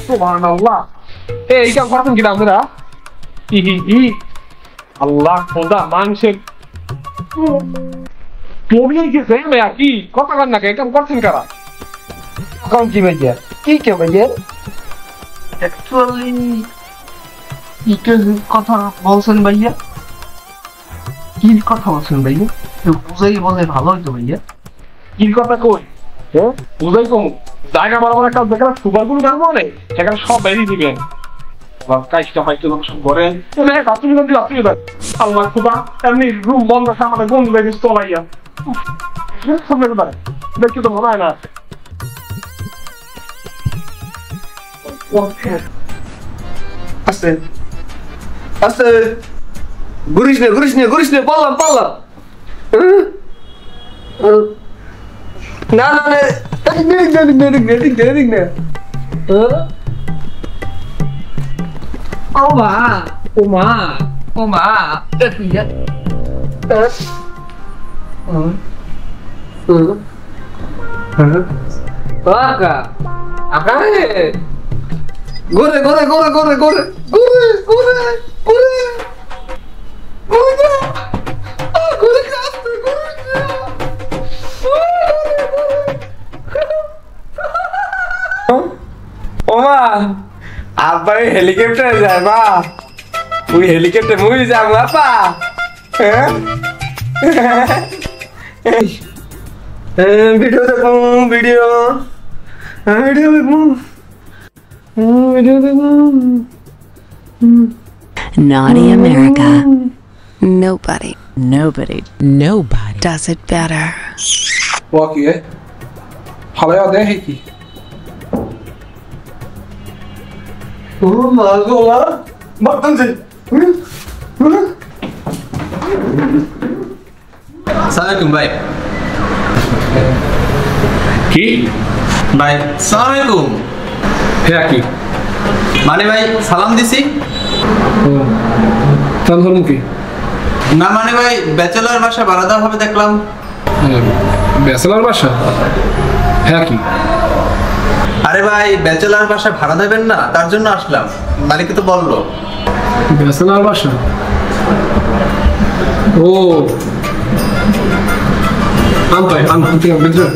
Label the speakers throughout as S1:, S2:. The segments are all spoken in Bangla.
S1: সুবহানাল্লাহ এই কাম করতেন কি আমরা আল্লাহ খোদা মানুষের তুমি গেছে মেয়া কি কথা কর না কাম করছেন কারা
S2: এখন কি ভাইয়া কি কে ভাইয়া অ্যাকচুয়ালি কি কথা বলছেন ভাইয়া কি কথা বলছেন ভাইয়া বুঝাই বলে ভালো হইতো ভাইয়া
S1: কি কথা কই হ্যাঁ বুঝাই কম জায়গা বরাবর একটা দেখলাম সুপারগুলো গান বলে সেখানে সব বেরিয়ে দিবেন কাজটা হয়তো সব করেন আপনি আল্লাহ খুদা এমনি রুম বন্ধ সামনে বন্ধু বেরিয়ে চলাইয়া দেখি তো মনে হয় না
S2: আস্তে আস্তে ঘুরিস নে পারলাম না ওমা Gore. Oma, apa helikopter যায় বা ওই হেলিকপ্টার মুভি যাব আপা ভিডিও দেখো video
S3: Naughty America. Nobody does it better.
S1: Walkie, eh? Halaya de ki.
S2: Oh my God! Bakın sen.
S4: Assalamualaikum bhai.
S1: Ki?
S4: Bhai, assalamualaikum.
S1: হ্যাঁ কি
S4: মানে ভাই সালাম দিছি
S1: তাহলে ধরুন কি
S4: না মানে ভাই ব্যাচেলর বাসা ভাড়া দেওয়া হবে দেখলাম
S1: ব্যাচেলর বাসা হ্যাঁ কি
S4: আরে ভাই ব্যাচেলর বাসা ভাড়া দেবেন না তার জন্য আসলাম মালিক তো বললো
S1: ব্যাচেলর বাসা ও আনতে ভিতরে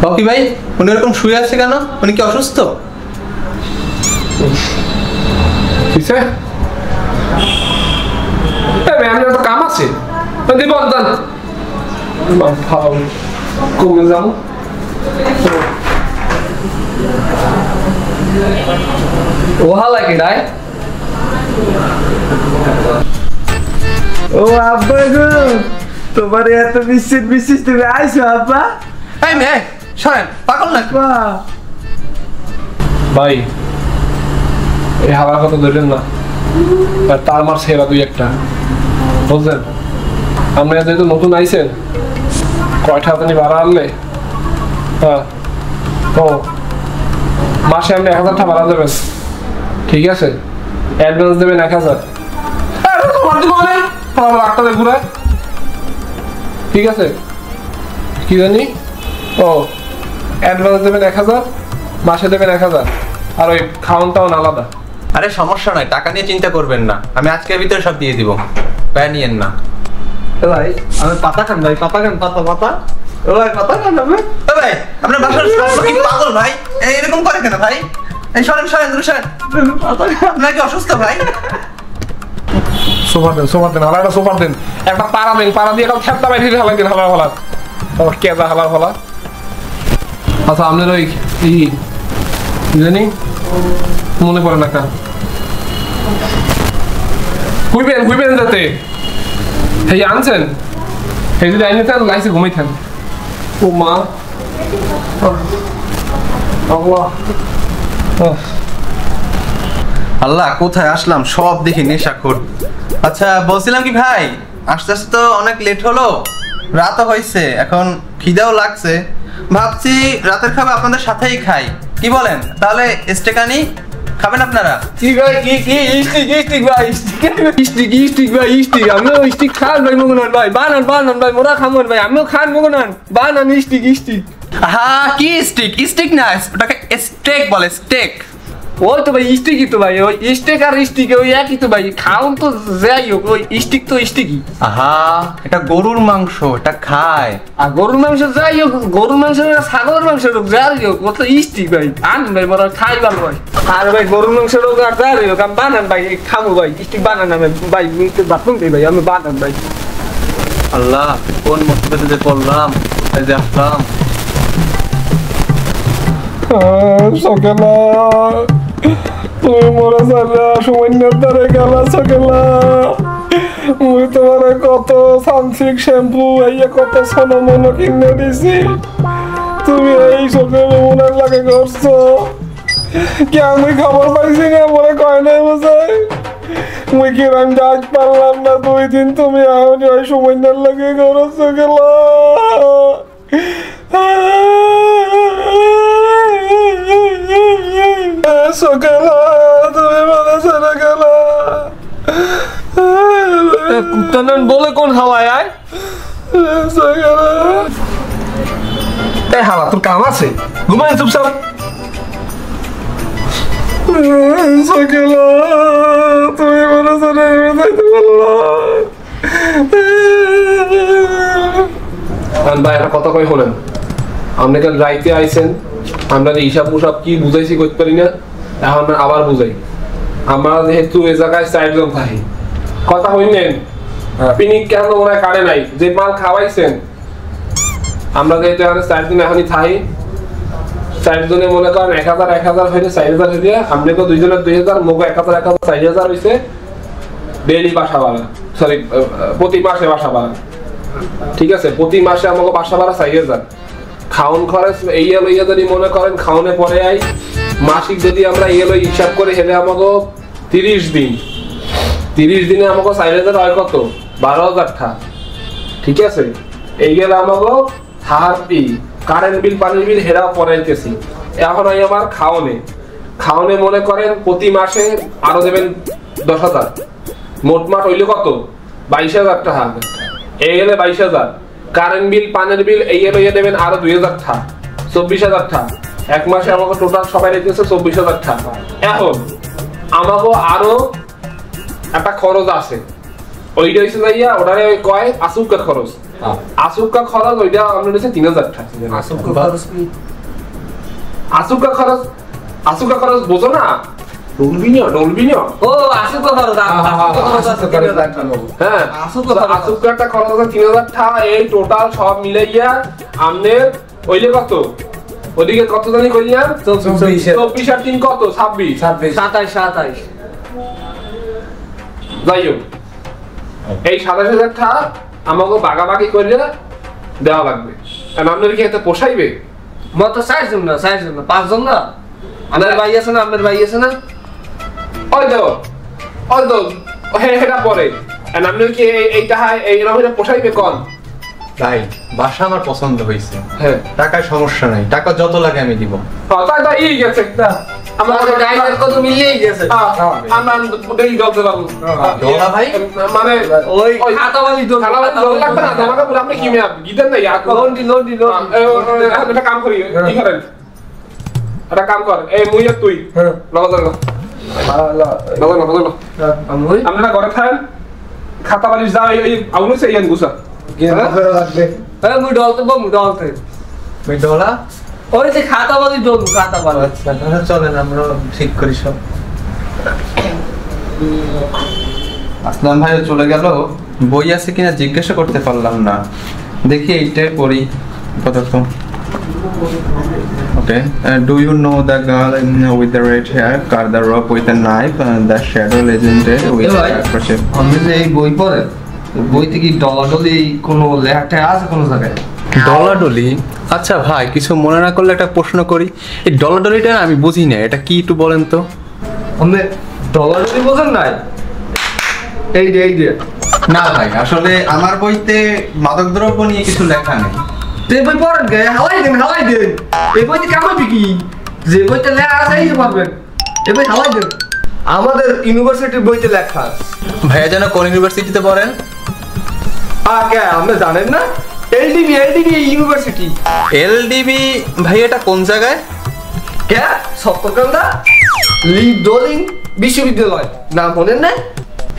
S4: বাকি ভাই উনি এরকম শুয়ে আছে কেন উনি কি অসুস্থ
S1: কিসে আমি তো কাম আছে দিব দান ভালো কমে যাও
S2: ওহালা কি রায় ও আব্বা গো তোমার এত বিশেষ তুমি আইছো আব্বা
S4: এই মেয়ে শোনেন পাগল না
S1: ভাই এই হাওয়ার কথা ধরেন না তার মার সেরা দুই একটা বুঝলেন আমরা যেহেতু নতুন আইছেন কয়টা আপনি ভাড়া আনলে হ্যাঁ ও মাসে আপনি 1000 টাকা ভাড়া দেবেন ঠিক আছে অ্যাডভান্স দেবেন 1000 আটটাতে ঘুরায় ঠিক আছে কি জানি ও অ্যাডভান্স দেবেন 1000 মাসে দেবেন 1000 আর ওই খাওয়ানটাও আলাদা
S4: আরে সমস্যা নাই টাকা নিয়ে চিন্তা করবেন না আমি আজকের ভিতরে সব দিয়ে দিব ব্যয় নিয়েন না
S2: ভাই আমি পাতা খান ভাই পাতা ও ভাই পাতা খান আমি
S4: ভাই আপনার বাসার কি পাগল ভাই এরকম করে কেন ভাই এই সরেন আপনার কি অসুস্থ ভাই
S1: সোফার দেন হালাটা সোফার দেন একটা পাড়া দেন পাড়া দিয়ে একটা খেপটা বাইরে হালাই দিন হালা কেজা হালা আচ্ছা আপনার ওই জানি মনে পড়ে না কার হুইবেন যাতে এই আনছেন এই যদি আইনে থান লাইসে ঘুমাই থান ও মা
S4: আল্লাহ কোথায় আসলাম সব দেখি নেশাখোর আচ্ছা বলছিলাম কি ভাই আস্তে আস্তে তো অনেক লেট হলো রাতও হয়েছে, এখন খিদাও লাগছে, ভাবছি রাতের খাবার আপনাদের সাথেই খাই, কি বলেন? তাহলে স্টেক আনি, খাবেন আপনারা?
S1: কি ভাই কি স্টিক ভাই স্টিক ভাই স্টিক আমিও স্টিক খান ভাই মগনান ভাই বানান ভাই মোরা খামন ভাই আমিও খান মগনান বানান স্টিক
S4: হ্যাঁ, কি স্টিক? স্টিক না, ওটাকে স্টেক বলে, স্টেক।
S1: ওই তো ভাই স্টিকই তো ভাই ওই স্টেক আর স্টিক ওই একই তো ভাই খাউন তো যাই হোক ওই স্টিক তো স্টিকই।
S4: আহা, এটা গরুর মাংস, এটা খায়।
S1: আর গরুর মাংস যাই হোক গরুর মাংস ছাগলের মাংস হোক যাই হোক ও তো স্টিক ভাই আন ভাই মোরা খাই ভালো ভাই। আর ভাই গরুর মাংস হোক আর যাই হোক আমি বানান ভাই খাবো ভাই স্টিক বানান আমি ভাই বাথরুম দিই ভাই আমি বানান ভাই।
S4: আল্লাহ, কোন মসজিদে যে পড়লাম, এই যে আসলাম।
S1: সকেলা তুমি মোরা সারা সমন্যার দ্বারে গেলা সকেলা মুই তোমার কত সানসিল্ক শ্যাম্পু এই কত সোনা মনো কিনে দিছি তুমি এই সকেল মনের লাগে করছো কি আমি খবর পাইছি না মনে কয় নাই বোঝাই মুই কি আমি যাই পারলাম না 2 দিন তুমি আমি ওই সমন্যার লাগে করো সকেলা সকালা তুমি বলে চলে গেল কুত্তানন বলে কোন হাওয়ায় আয় এই হাওয়া তোর কাম আছে ঘুমাই চুপচাপ সকালা তুমি বলে চলে যাইতে পারলো ভাই একটা কথা কই হলেন আপনি কাল রাইতে আইছেন আমরা যে হিসাব মুসাব কি বুঝাইছি করতে পারি না এখন আবার বুঝাই আমরা যেহেতু এই জায়গায় 4 জন থাকি কথা হইলেন পিনিক কেন ওরা কাটে নাই যে মাল খাওয়াইছেন আমরা যেহেতু এখানে 4 দিন এখনই থাকি 4 জনে মনে করেন 1000 হইলে 4000 হইলে আপনি তো 2 জনের 2000 মোগো 1000 4000 হইছে ডেইলি বাসা ভাড়া সরি প্রতি মাসে বাসা ভাড়া ঠিক আছে প্রতি মাসে আমাকে বাসা ভাড়া 4000 খাওন খরচ এই লইয়া যদি মনে করেন খাওনে পরে আই মাসিক যদি আমরা এই লই হিসাব করে হেলে আমাকে 30 দিনে আমাকে 4000 হয় কত 12000 টাকা ঠিক আছে এই গেলে আমাকে থার্টি কারেন্ট বিল পানির বিল হেরাও পড়াইতেছি এখন আই আমার খাওনে মনে করেন প্রতি মাসে আরো দেবেন 10000 মোটমাট হইলে কত 22000 টাকা এই গেলে 22000 কারেন্ট বিল পানির বিল এই লইয়া দেবেন আরো 2000 টাকা 24000 টাকা এক মাসে আমাকে টোটাল সবাই রেখেছে 24000 টাকা এখন আমাকে আরো একটা খরচ আছে ওইটা হইছে যাইয়া ওটারে কয় আসুকা খরচ ওইটা আমরা দিছে 3000 টাকা আসুকা খরচ বোঝো না ডলবিনিও
S2: ও আসুকা খরচ
S1: হ্যাঁ আসুকাটা খরচ আছে 3000 টাকা এই টোটাল সব মিলাইয়া আমনের ওইলে কত ওদিকে কত জানি কইয়া 24 আর 3 কত 26
S2: 27
S1: যাইও এই 27000 টাকা আমাকে বাগাবাগি করিয়া দেওয়া লাগবে কারণ আপনার কি এতে পোষাইবে
S2: মত 4 জন না 5 জন না আমার ভাই আছে না
S1: ওই তো হেটা পরে আপনার কি এইটা এই রকমের পোষাইবে কোন
S4: তাই বাসা আমার পছন্দ হয়েছে,
S1: হ্যাঁ
S4: টাকার সমস্যা নাই, টাকা যত লাগে আমি দিব।
S1: তাই এই গেছে
S2: আমাদের ড্রাইভার কত মিলিয়েই গেছে
S1: আমরা ডেলি জলতে পারবো
S4: ডলা ভাই
S1: মানে
S2: ওই খাতাওয়ালি দোল
S1: লাগবে না তোমাকে বলে আপনি কি মেয়ে গিদেন না ইয়ার
S2: লোন্ডি
S1: একটা কাম করি কি করেন একটা কাম কর এই মুই আর তুই লগা আপনারা ঘরে থাকেন খাতা বালিশ যাও এই আগুন সে ইয়ান গুছা
S2: মুই ডলতে
S4: ওই ডলা
S2: ওই যে খাতাওয়ালি দোল খাতাওয়ালি
S4: আচ্ছা তাহলে চলেন আমরা ঠিক করি সব। আসলাম ভাই চলে গেল, বই আছে কিনা জিজ্ঞাসা করতে পারলাম না, দেখি এইটাই পড়ি আপাতত। Okay. Do you know the girl with the red hair cut the rope with a knife and the shadow legendary with a handkerchief?
S2: আমি যে এই বই পড়ে বইতে কি ডলাডলি কোনো লেখাটা আছে কোনো জায়গায়?
S4: ডলাডলি? আচ্ছা ভাই কিছু মনে না করলে একটা প্রশ্ন করি, এই ডলাডলিটা আমি বুঝি না, এটা কি একটু বলেন তো?
S2: আপনি ডলাডলি বোঝেন নাই? এই যে
S4: না ভাই, আসলে আমার বইতে মাদকদ্রব্য নিয়ে কিছু লেখা নেই।
S2: তো এই বই পড়েন কে? হালাই দেন। এই বইতে কেমন বিকি? যে বইতে লেখা আছে এই পারবেন। এই বই হালাই দেন। আমাদের ইউনিভার্সিটির বইতে লেখা আছে।
S4: ভাইয়া যেন কোন ইউনিভার্সিটিতে পড়েন?
S2: আর কে আপনি জানেন না? LDB university.
S4: এলডিবি ভাই, এটা কোন জায়গায়?
S2: কে? সপ্তকান্দা দলিং বিশ্ববিদ্যালয় নাম শোনেন নাই?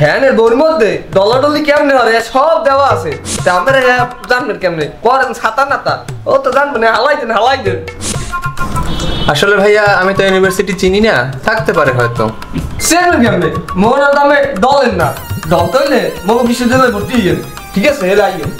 S2: হ্যাঁ বইয়ের মধ্যে ডলাডলি কেমনে হয় সব দেওয়া আছে। তা আপনারা জানবেন কেমনে? করেন ছাতা নাতা, ও তো জানবেন। হালাই দেন।
S4: আসলে ভাইয়া আমি তো ইউনিভার্সিটি চিনি না, থাকতে পারে হয়তো।
S2: চেনবেন কেমনে? মোহনের দামে দলেন না, দল তৈলে মগ বিশ্ববিদ্যালয়ে ভর্তি হইয়েন। ঠিক আছে, এলে আইয়েন।